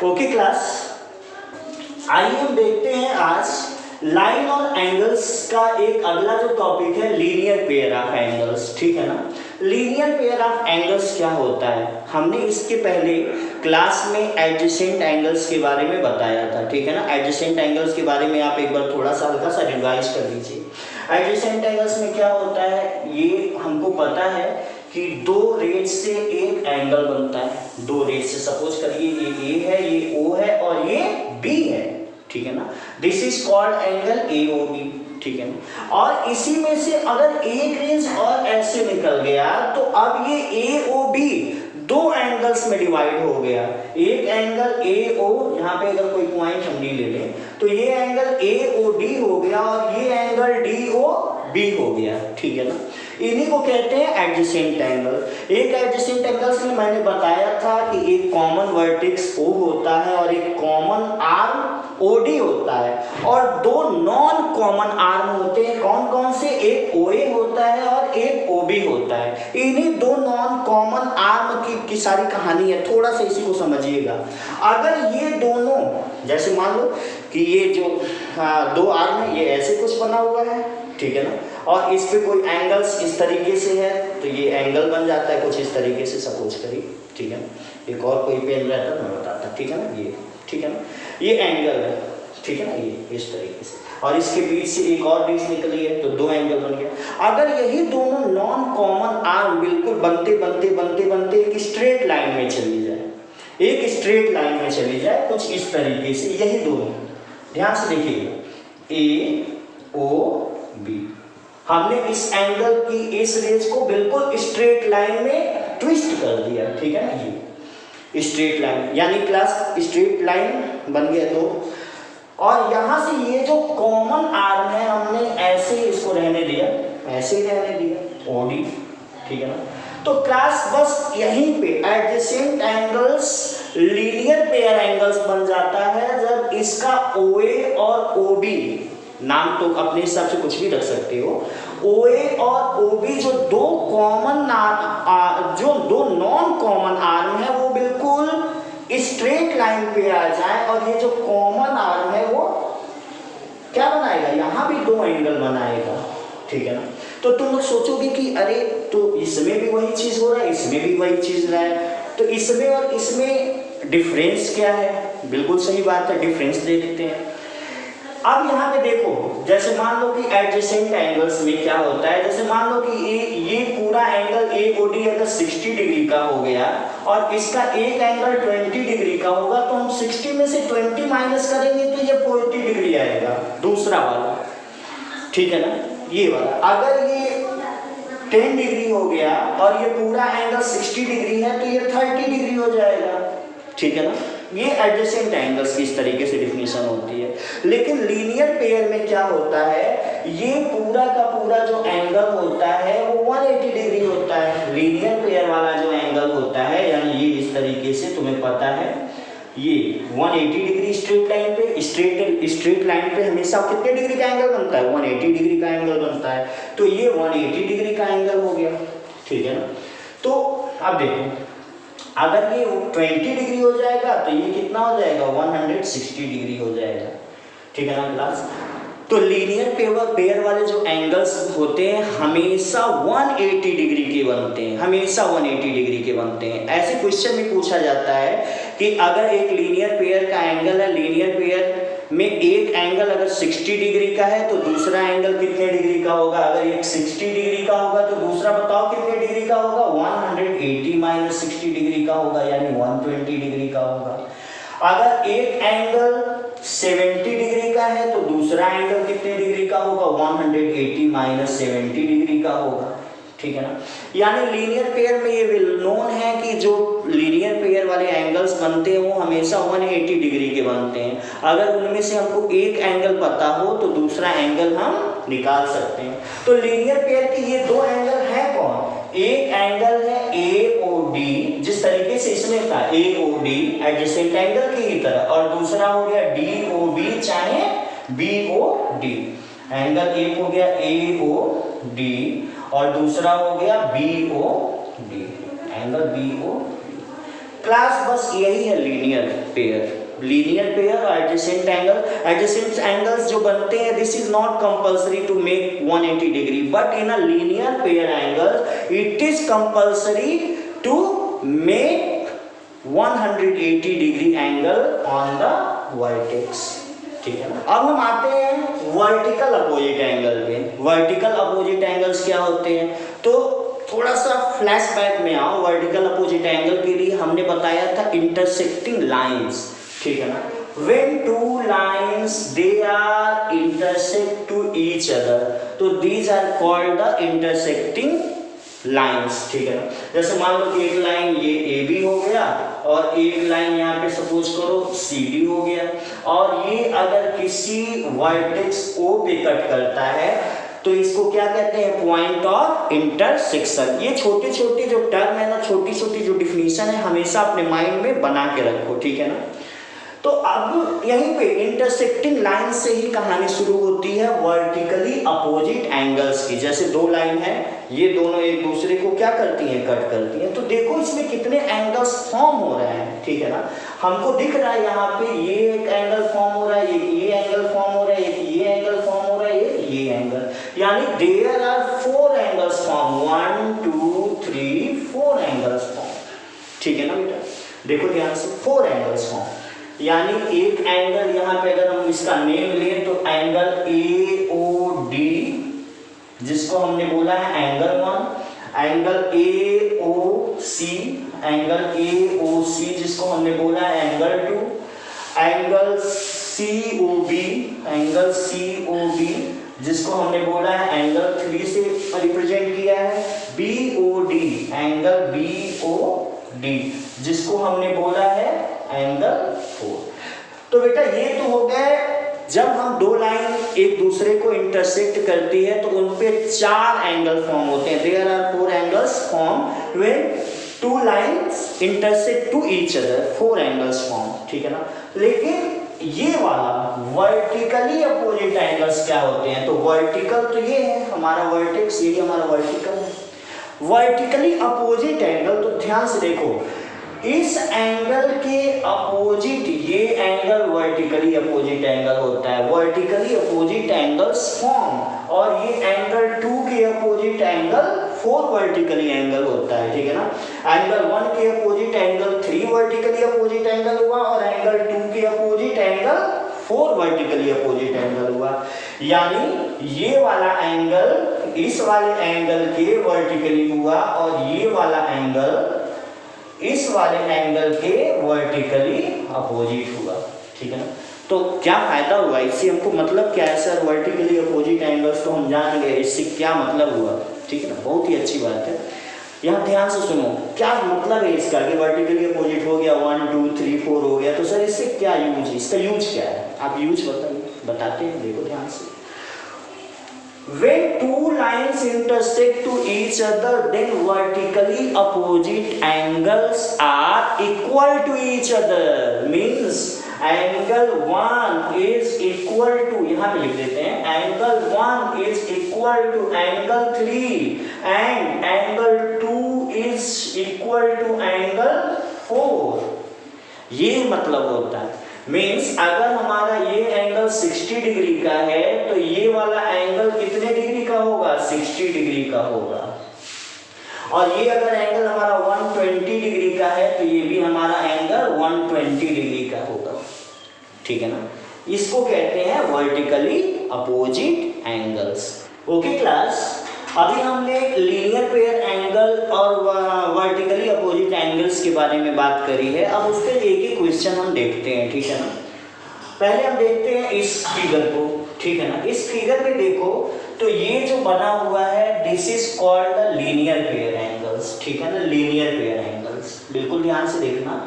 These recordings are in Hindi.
ओके क्लास, आइए हम देखते हैं आज लाइन और एंगल्स का एक अगला जो टॉपिक है लीनियर पेयर ऑफ एंगल्स। ठीक है ना, लीनियर पेयर ऑफ एंगल्स क्या होता है, हमने इसके पहले क्लास में एडजेसेंट एंगल्स के बारे में बताया था। ठीक है ना, एडजेसेंट एंगल्स के बारे में आप एक बार थोड़ा सा हल्का सा रिवाइज कर लीजिए। एडजेसेंट एंगल्स में क्या होता है, ये हमको पता है कि दो रेज से एक एंगल बनता है। दो रेज से, सपोज करिए ये ए है, ये ओ है और ये बी है। ठीक है ना, this is called angle AOB। ठीक है ना, और इसी में से अगर एक रेज और ऐसे निकल गया तो अब ये AOB दो एंगल्स में डिवाइड हो गया। एक एंगल AO, यहाँ पे अगर कोई पॉइंट हम डी ले लें तो ये एंगल AOD हो गया और ये एंगल DOB हो गया। ठीक है ना, इन्हीं को कहते हैं एडजेसेंट एंगल। एक एडजेसेंट एंगल्स में मैंने बताया था कि एक कॉमन वर्टेक्स O होता है और एक कॉमन आर्म OD होता है, और दो नॉन कॉमन आर्म होते हैं। कौन कौन से, एक OA होता है और एक OB होता है। इन्हीं दो नॉन कॉमन आर्म की सारी कहानी है, थोड़ा सा इसी को समझिएगा। अगर ये दोनों, जैसे मान लो कि ये जो दो आर्म है, ये ऐसे कुछ बना हुआ है। ठीक है ना, और इस पे कोई एंगल्स इस तरीके से है तो ये एंगल बन जाता है कुछ इस तरीके से, सपोज करिए। ठीक है ना, एक और कोई पेन रहता तो मैं बताता। ठीक है ना, ये ठीक है ना, ये एंगल है। ठीक है ना, ये इस तरीके से, और इसके बीच से एक और डिस्क निकली है तो दो एंगल बन गया। अगर यही दोनों नॉन कॉमन आर्म बिल्कुल बनते बनते बनते बनते एक स्ट्रेट लाइन में चली जाए, एक स्ट्रेट लाइन में चली जाए कुछ इस तरीके से, यही दोनों, ध्यान से देखिएगा, AOB, हमने इस एंगल की इस रेज को बिल्कुल स्ट्रेट लाइन में ट्विस्ट कर दिया। ठीक है ना, ये स्ट्रेट लाइन, यानी क्लास स्ट्रेट लाइन बन गया दो, और यहां से ये जो कॉमन आर्म है हमने ऐसे इसको रहने दिया, ऐसे ही रहने दिया OD। ठीक है ना, तो क्लास बस यहीं पे adjacent angles linear pair angles बन जाता है जब इसका OA और OB, नाम तो अपने हिसाब से कुछ भी रख सकते हो, OA और OB जो दो कॉमन जो दो नॉन कॉमन आर्म है वो बिल्कुल स्ट्रेट लाइन पे आ जाए, और ये जो कॉमन आर्म है वो क्या बनाएगा, यहाँ भी दो एंगल बनाएगा। ठीक है ना, तो तुम लोग सोचोगे कि अरे तो इसमें भी वही चीज हो रहा है, इसमें भी वही चीज रहा है, तो इसमें और इसमें डिफरेंस क्या है। बिल्कुल सही बात है, डिफरेंस दे देते हैं। अब यहाँ पे देखो, जैसे मान लो कि एडजेसेंट एंगल्स में क्या होता है, जैसे मान लो कि ये पूरा एंगल AOD अगर 60 डिग्री का हो गया और इसका एक एंगल 20 डिग्री का होगा, तो हम 60 में से 20 माइनस करेंगे तो ये 40 डिग्री आएगा, दूसरा वाला। ठीक है ना, ये वाला। अगर ये 10 डिग्री हो गया और ये पूरा एंगल 60 डिग्री है तो ये 30 डिग्री हो जाएगा। ठीक है ना, ये एडजेसेंट एंगल्स की इस तरीके से डिफिनीशन होती है। लेकिन लीनियर पेयर में क्या होता है, ये पूरा का पूरा जो एंगल होता है वो 180 डिग्री होता है। लीनियर पेयर वाला जो एंगल होता है, यानी ये इस तरीके से, तुम्हें पता है ये 180 डिग्री स्ट्रेट लाइन पे, स्ट्रेट लाइन पे हमेशा कितने डिग्री का एंगल बनता है, 180 डिग्री का एंगल बनता है, तो ये 180 डिग्री का एंगल हो गया। ठीक है ना, तो अब देखो, अगर ये 20 डिग्री हो जाएगा तो ये कितना हो जाएगा, 160 डिग्री हो जाएगा। ठीक है ना क्लास, तो लीनियर पेयर वाले जो एंगल्स होते हैं हमेशा 180 डिग्री के बनते हैं, हमेशा 180 डिग्री के बनते हैं। ऐसे क्वेश्चन में पूछा जाता है कि अगर एक लीनियर पेयर का एंगल है, लीनियर पेयर में एक एंगल अगर 60 डिग्री का है तो दूसरा एंगल कितने डिग्री का होगा। अगर एक 60 डिग्री का होगा तो दूसरा बताओ कितने डिग्री का होगा, 180 माइनस 60 डिग्री का होगा, यानी 120 डिग्री का होगा। अगर एक एंगल 70 डिग्री का है तो दूसरा एंगल कितने डिग्री का होगा, 180 माइनस 70 डिग्री का होगा। ठीक है ना, यानी लीनियर पेयर में ये वेल नोन है कि जो लीनियर पेयर वाले एंगल्स बनते हैं वो हमेशा 180 डिग्री के बनते हैं। अगर उनमें से हमको एक एंगल पता हो तो दूसरा एंगल हम निकाल सकते हैं। तो लीनियर पेयर के ये दो एंगल हैं कौन, एक एंगल है AOD, जिस तरीके से इसमें था AOD एडजेसेंट एंगल की ही तरह, और दूसरा हो गया DOB चाहे BOD। एंगल एक हो गया AOD और दूसरा हो गया BOD, एंगल BOD। क्लास बस यही है लीनियर पेयर। लीनियर पेयर और एडजेसेंट एंगल, एडजेसेंट एंगल्स जो बनते हैं this is not compulsory to make 180 degree, but in a linear pair angle it is compulsory to make 180 degree angle on the vertex, ठीक है ना। अब हम आते हैं वर्टिकल अपोजिट एंगल पे। वर्टिकल अपोजिट एंगल्स क्या होते हैं, तो थोड़ा सा फ्लैशबैक में आओ। वर्टिकल अपोजिट एंगल के लिए हमने बताया था इंटरसेक्टिंग लाइंस, ठीक है ना। When two lines they are intersect to each other, तो these are called the intersecting lines, ठीक है ना। जैसे मान लो कि एक लाइन ये AB हो गया और एक लाइन यहाँ पे सपोज करो CD हो गया, और ये अगर किसी वर्टेक्स O पे कट करता है तो इसको क्या कहते हैं, पॉइंट ऑफ इंटरसेक्शन। ये छोटे छोटे जो टर्म है ना, छोटी छोटी जो डिफिनीशन है, हमेशा अपने माइंड में बना के रखो, ठीक है ना। तो अब यहीं पे इंटरसेक्टिंग लाइन से ही कहानी शुरू होती है वर्टिकली अपोजिट एंगल्स की। जैसे दो लाइन है, ये दोनों एक दूसरे को क्या करती हैं, कट करती हैं। तो देखो इसमें कितने एंगल्स फॉर्म हो रहे हैं, ठीक है ना। हमको दिख रहा है यहाँ पे ये एक एंगल फॉर्म हो रहा है, एक ये एंगल फॉर्म हो रहा है, एक ये एंगल फॉर्म हो रहा है, एक ये एंगल, यानी there are 4 angles form, 1 2 3 4 angles form, ठीक है ना बेटा। देखो ध्यान से 4 एंगल्स फॉर्म, यानी एक एंगल यहाँ पे अगर हम इसका नेम लें तो एंगल AOD जिसको हमने बोला है angle 1, angle AOC, angle AOC जिसको हमने बोला है angle 2, angle COB, angle COB जिसको हमने बोला है एंगल 3 से रिप्रेजेंट किया है, BOD, एंगल BOD जिसको हमने बोला है एंगल 4। तो बेटा ये तो हो गए जब हम दो लाइन एक दूसरे को इंटरसेक्ट करती है तो उन पे 4 एंगल फॉर्म होते हैं। There are 4 angles form when 2 lines intersect to each other, 4 angles form, ठीक है ना। लेकिन ये वाला वर्टिकली अपोजिट एंगल्स क्या होते हैं, तो वर्टिकल तो ये है हमारा वर्टेक्स, ये हमारा वर्टिकल है। वर्टिकली अपोजिट एंगल, तो ध्यान से देखो इस एंगल के अपोजिट ये एंगल वर्टिकली अपोजिट एंगल होता है। वर्टिकली अपोजिट एंगल्स फॉर्म, और ये एंगल 2 के अपोजिट एंगल 4 वर्टिकली एंगल होता है, ठीक है ना। एंगल 1 के opposite angle 3 vertically opposite angle हुआ, और एंगल 2 के opposite angle 4 vertically opposite angle हुआ। यानी ये वाला एंगल इस वाले एंगल के वर्टिकली हुआ, और ये वाला एंगल इस वाले एंगल के वर्टिकली अपोजिट हुआ, ठीक है ना। तो क्या फायदा हुआ इससे, हमको मतलब क्या है सर, वर्टिकली अपोजिट एंगल्स तो हम जान गए, इससे क्या मतलब हुआ, ठीक है ना। बहुत ही अच्छी बात है, यहाँ ध्यान से सुनो क्या मतलब है इसका कि वर्टिकली अपोजिट हो गया, 1 2 3 4 हो गया, तो सर इससे क्या यूज, इसका यूज क्या है, आप यूज बताइए, बताते हैं, देखो ध्यान से। When 2 lines intersect to each other, then vertically opposite angles are equal to each other. Means angle 1 is equal to, यहाँ पे लिख देते हैं, angle 1 is equal to angle 3 and angle 2 is equal to angle 4. ये मतलब होता है। मीन्स अगर हमारा ये एंगल 60 डिग्री का है तो ये वाला एंगल कितने डिग्री का होगा, 60 डिग्री का होगा। और ये अगर एंगल हमारा 120 डिग्री का है तो ये भी हमारा एंगल 120 डिग्री का होगा, ठीक है ना। इसको कहते हैं vertically opposite angles. Okay class, अभी हमने लीनियर पेयर एंगल और वर्टिकली अपोजिट एंगल्स के बारे में बात करी है। अब उसके एक एक क्वेश्चन हम देखते हैं, ठीक है ना। पहले हम देखते हैं इस फिगर को, ठीक है ना। इस फिगर में देखो तो ये जो बना हुआ है this is called the linear pair angles, ठीक है ना। लीनियर पेयर एंगल्स बिल्कुल ध्यान से देखना।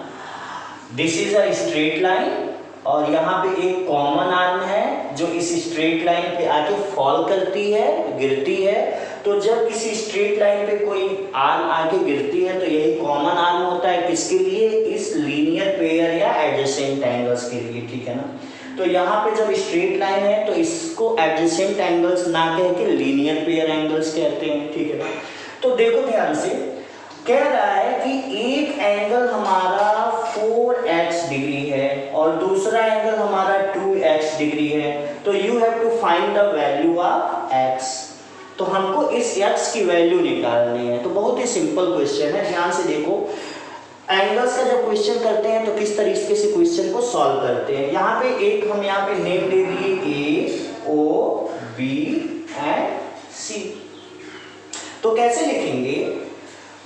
This is a straight line और यहाँ पे एक कॉमन आर्म है जो इस स्ट्रेट लाइन पे आके फॉल करती है, गिरती है। तो जब किसी स्ट्रेट लाइन पे कोई आर्म आके गिरती है तो यही कॉमन आर्म होता है किसके लिए, इस लीनियर पेयर या एडजेसेंट एंगल्स के लिए, ठीक है ना। तो यहाँ पे जब स्ट्रेट लाइन है तो इसको एडजेसेंट एंगल्स ना कह के लीनियर पेयर एंगल्स कहते हैं, ठीक है ना। तो देखो ध्यान से, कह रहा है कि एक एंगल हमारा 4x डिग्री है और दूसरा एंगल हमारा 2x डिग्री है, तो you have to find the value of x। तो हमको इस x की वैल्यू निकालनी है। तो बहुत ही सिंपल क्वेश्चन है, ध्यान से देखो। एंगल्स का जब क्वेश्चन करते हैं तो किस तरीके से क्वेश्चन को सॉल्व करते हैं। यहाँ पे एक हम यहाँ पे नेम दे दिए A, O, B and C। तो कैसे लिखेंगे?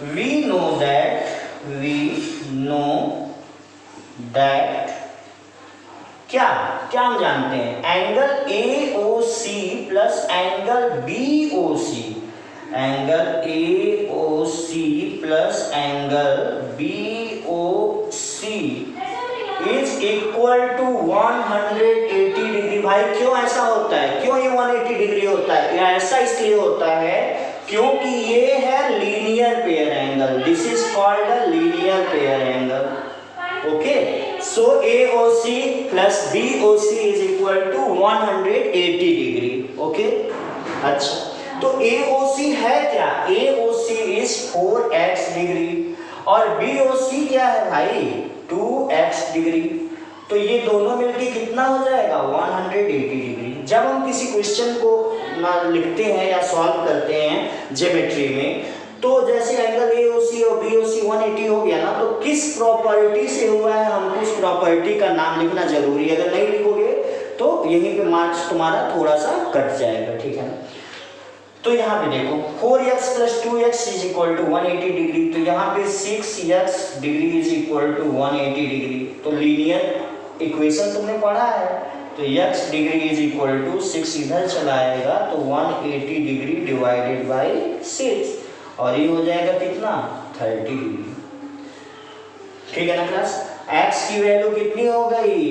We know that क्या क्या हम जानते हैं? Angle AOC plus angle BOC, angle AOC plus angle BOC is equal to 180 degree. भाई क्यों ऐसा होता है? क्यों ये 180 डिग्री होता है? ऐसा इसलिए होता है क्योंकि ये है linear pair angle. This is called a linear pair angle. Okay, so AOC plus BOC is equal to 180 degree. Okay, अच्छा, तो AOC है क्या? AOC इज 4x डिग्री और BOC क्या है भाई? 2x degree. तो ये दोनों मिलके कितना हो जाएगा? 180 डिग्री। जब हम किसी क्वेश्चन को लिखते हैं या सॉल्व करते हैं ज्योमेट्री में, तो जैसे एंगल AOC और BOC 180 हो गया ना, तो किस प्रॉपर्टी से हुआ है हमको उस प्रॉपर्टी का नाम लिखना जरूरी है। अगर नहीं लिखोगे तो यहीं पे मार्क्स तुम्हारा थोड़ा सा कट जाएगा, ठीक है ना। तो यहाँ पे देखो 4x plus 2x is equal to 180 degree, तो यहाँ पे 6x degree is equal to 180 degree. तो लीनियर इक्वेशन तुमने पढ़ा है, तो x degree is equal to 6 इधर चला आएगा तो 180 डिग्री डिवाइडेड बाई 6 और ये हो जाएगा कितना? 30 डिग्री। ठीक है ना क्लास? x की वैल्यू कितनी हो गई?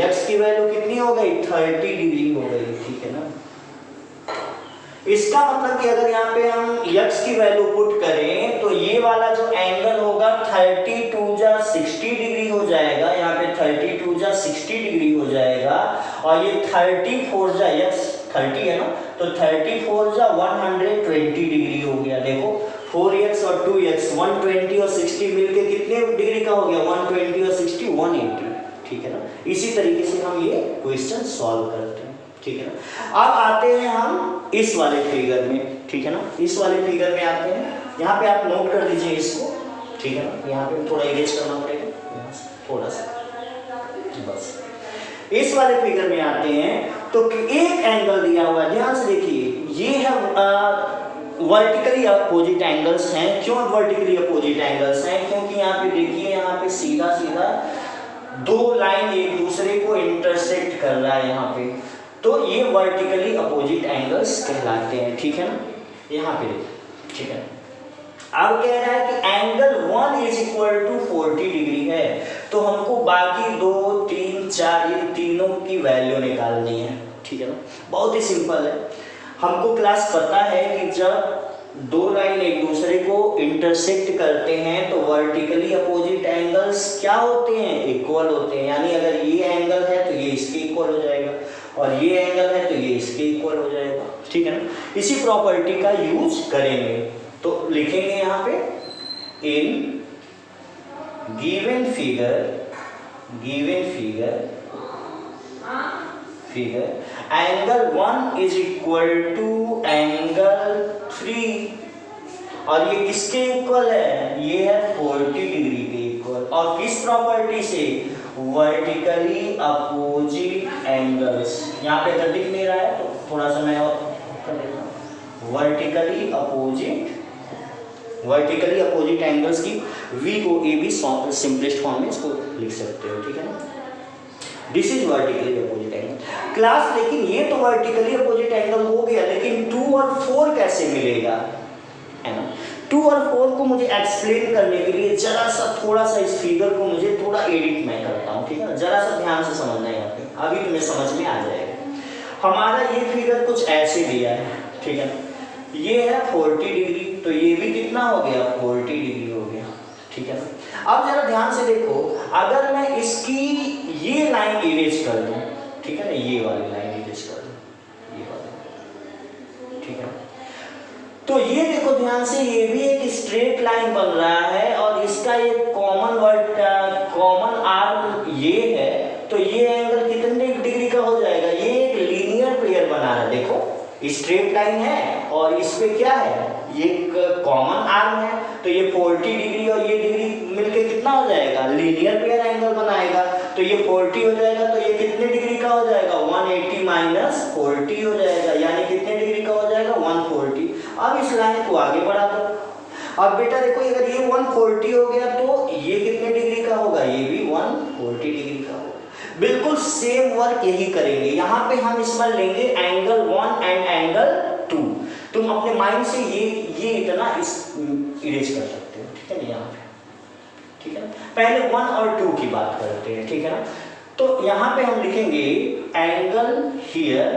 x की वैल्यू कितनी हो गई? 30 डिग्री हो गई, ठीक है ना। इसका मतलब कि अगर यहाँ पे हम x की वैल्यू पुट करें तो ये वाला जो एंगल होगा 32 जा 60 डिग्री हो जाएगा। यहाँ पे 32 जा 60 डिग्री हो जाएगा और ये 34 जा x 30 है ना, तो 34 जा 120 डिग्री हो गया। देखो 4x और 2x 120 और 60 मिलके कितने डिग्री का हो गया? 120 और 60 180, ठीक है ना। इसी तरीके से हम ये क्वेश्चन सॉल्व करते हैं, ठीक है ना। अब आते हैं हम इस वाले फिगर में, ठीक है ना। इस वाले फिगर में आते हैं, यहाँ पे आप नोट कर लीजिए इसको, ठीक है ना। यहाँ पे थोड़ा इरेज करना पड़ेगा थोड़ा सा, बस। इस वाले फिगर में आते हैं तो एक एंगल दिया हुआ है, ध्यान से देखिए। ये है वर्टिकली अपोजिट एंगल्स हैं। क्यों वर्टिकली अपोजिट एंगल्स हैं? क्योंकि यहाँ पे देखिए, यहाँ पे सीधा सीधा दो लाइन एक दूसरे को इंटरसेक्ट कर रहा है यहाँ पे, तो ये वर्टिकली अपोजिट एंगल्स कहलाते हैं, ठीक है ना। यहाँ पे देखिए, ठीक है। अब कह रहा है कि angle 1 is equal to 40 degree है, तो हमको बाकी 2, 3, 4 ये तीनों की वैल्यू निकालनी है, ठीक है ना। बहुत ही सिंपल है। हमको क्लास पता है कि जब दो लाइन एक दूसरे को इंटरसेक्ट करते हैं तो वर्टिकली अपोजिट एंगल्स क्या होते हैं? इक्वल होते हैं। यानी अगर ये एंगल है तो ये इसके इक्वल हो जाएगा और ये एंगल है तो ये इसके इक्वल हो जाएगा, ठीक है ना। इसी प्रॉपर्टी का यूज करेंगे, तो लिखेंगे यहाँ पे in given figure angle 1 is equal to angle 3 और ये किसके इक्वल है? ये है 40 डिग्री के इक्वल। और किस प्रॉपर्टी से? Vertically opposite angles. यहाँ पे अगर दिख नहीं रहा है तो थोड़ा सा मैं और कर देता हूँ। वर्टिकली अपोजिट एंगल्स की VOAB सिंपलेस्ट फॉर्म में इसको लिख सकते हो, ठीक है ना। This is vertically opposite angle class. लेकिन ये तो वर्टिकली अपोजिट एंगल हो गया, लेकिन 2 और 4 कैसे मिलेगा, है ना। 2 और 4 को मुझे एक्सप्लेन करने के लिए जरा सा थोड़ा सा इस फिगर को मुझे थोड़ा एडिट मैं करता हूँ, ठीक है ना। जरा सा ध्यान से समझना है यहाँ पे, अभी तुम्हें समझ में आ जाएगा। हमारा ये फिगर कुछ ऐसे दिया है, ठीक है ना। ये है 40 डिग्री, तो ये भी कितना हो गया? 40 डिग्री हो गया, ठीक है ना। अब जरा ध्यान से देखो, अगर मैं इसकी ये लाइन इरेज कर दूं, ठीक है ना, ये वाली लाइन इरेज कर दूं, ये वाली, ठीक है। तो ये देखो ध्यान से, ये भी एक स्ट्रेट लाइन बन रहा है और इसका एक कॉमन आर्म ये है, तो ये एंगल कितने डिग्री का हो जाएगा? ये एक लीनियर पेयर बना रहा है। देखो स्ट्रेट लाइन है और इस पे क्या है, ये कॉमन आर्म है, तो ये 40 डिग्री और ये डिग्री मिलके कितना हो जाएगा? लीनियर पेयर एंगल बनाएगा। तो ये 40 हो जाएगा, तो ये कितने डिग्री का हो जाएगा? 180 माइनस 40 हो जाएगा, यानी कितने डिग्री का हो जाएगा? 140। अब इस लाइन को आगे बढ़ा दो। अब बेटा देखो, अगर ये 140 हो गया तो ये कितने डिग्री का होगा? ये भी 140 डिग्री का होगा। बिल्कुल सेम वर्क यही करेंगे। यहाँ पे हम इस बार लेंगे एंगल 1 एंड एंगल 2। तुम अपने माइंड से ये इतना इरेज कर सकते हो, ठीक है ना? यहाँ पे ठीक है ना, पहले 1 और 2 की बात करते हैं, ठीक है ना? तो यहाँ पे हम लिखेंगे angle here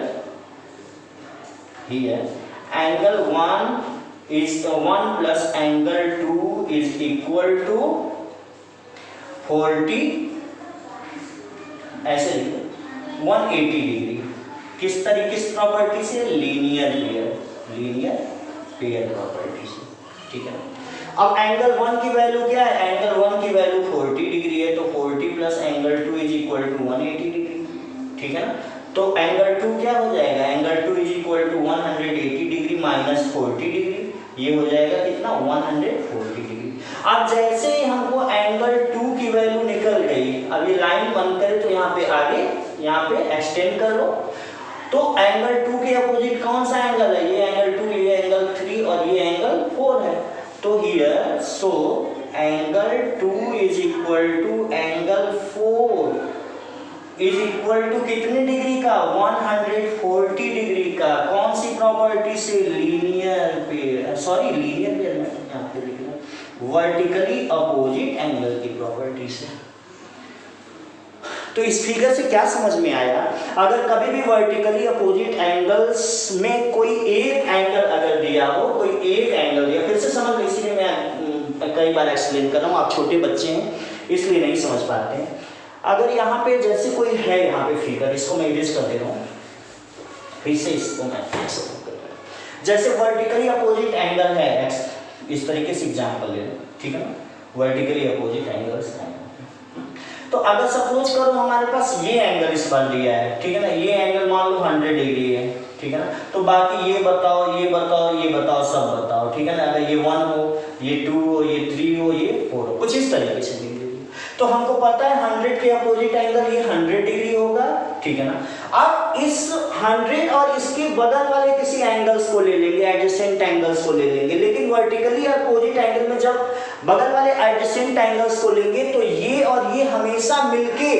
angle 1 is 1 plus angle 2 is equal to 40, ऐसे लिखो 180 डिग्री। किस तरीके से प्रॉपर्टी से? लीनियर पेयर प्रॉपर्टी से, ठीक है ना? अब एंगल 1 की वैल्यू क्या है? एंगल 1 की वैल्यू 40 डिग्री है, तो 40 plus angle 2 is equal to 180 degree, ठीक है ना? तो एंगल 2 क्या हो जाएगा? Angle 2 is equal to 180 degree minus 40 degree, ये हो जाएगा कितना? 140 डिग्री। अब जैसे ही हमको एंगल 2 की वैल्यू निकल गई, अब ये लाइन बंद करे तो यहाँ पे आगे यहाँ पे एक्सटेंड कर लो, तो एंगल 2 के अपोजिट कौन सा एंगल है? ये एंगल 2, ये एंगल 3 और ये एंगल 4 है। तो here so angle 2 is equal to angle 4 is equal to कितने डिग्री का? 140 डिग्री का। कौन सी प्रॉपर्टी से? लीनियर पेयर में यहाँ पे लिखना वर्टिकली अपोजिट एंगल की प्रॉपर्टी से। तो इस फिगर से क्या समझ में आया? अगर कभी भी वर्टिकली अपोजिट एंगल्स में कोई एक एंगल अगर दिया हो, कोई एक एंगल दिया, फिर से समझ लो, इसीलिए मैं कई बार एक्सप्लेन कर रहा हूँ, आप छोटे बच्चे हैं इसलिए नहीं समझ पाते हैं। अगर यहाँ पे जैसे कोई है यहाँ पे फिगर, इसको मैं इरेज कर दे रहा हूँ, फिर से इसको मैं कर रहा हूँ। जैसे वर्टिकली अपोजिट एंगल है एक्स, इस तरीके से एग्जाम्पल ले लो, ठीक है ना? वर्टिकली अपोजिट एंगल्स हैं। तो अगर सपोज करो हमारे पास ये एंगल इस बार दिया है, ठीक है ना? ये एंगल मान लो 100 डिग्री है, ठीक है ना? तो बाकी ये बताओ सब बताओ, ठीक है ना? अगर ये 1 हो, ये 2 हो, ये 3 हो, ये 4 हो, कुछ इस तरीके से लिख लीजिए। तो हमको पता है 100 के अपोजिट एंगल ये 100 डिग्री होगा, ठीक है ना? अब इस 100 और इसके बगल वाले किसी एंगल्स को ले लेंगे, एडजेसेंट एंगल्स को ले लेंगे, लेकिन वर्टिकली अपोजिट एंगल में जब बगल वाले एडजेसेंट एंगल्स को लेंगे तो ये और ये हमेशा मिलके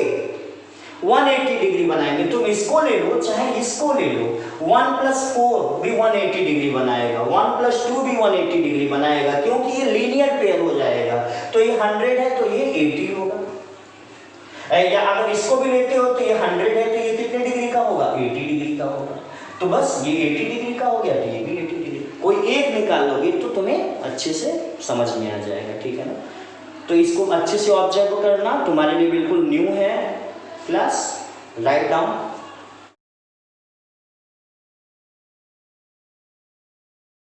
180 डिग्री बनाएंगे। तुम इसको ले लो चाहे इसको ले लो, 1 + 4 भी 180 डिग्री बनाएगा, 1 + 2 भी 180 डिग्री बनाएगा, क्योंकि ये लीनियर पेयर हो जाएगा। तो ये 100 है तो ये 80 होगा, या अगर इसको भी लेते हो तो ये 100 है तो ये कितने डिग्री का होगा? 80 डिग्री का होगा। तो बस ये 80 डिग्री का हो गया तो ये भी 80 डिग्री। कोई एक निकाल लोगे तो तुम्हें अच्छे से समझ में आ जाएगा, ठीक है ना? तो इसको अच्छे से ऑब्जर्व करना, तुम्हारे लिए बिल्कुल न्यू है क्लास। Write down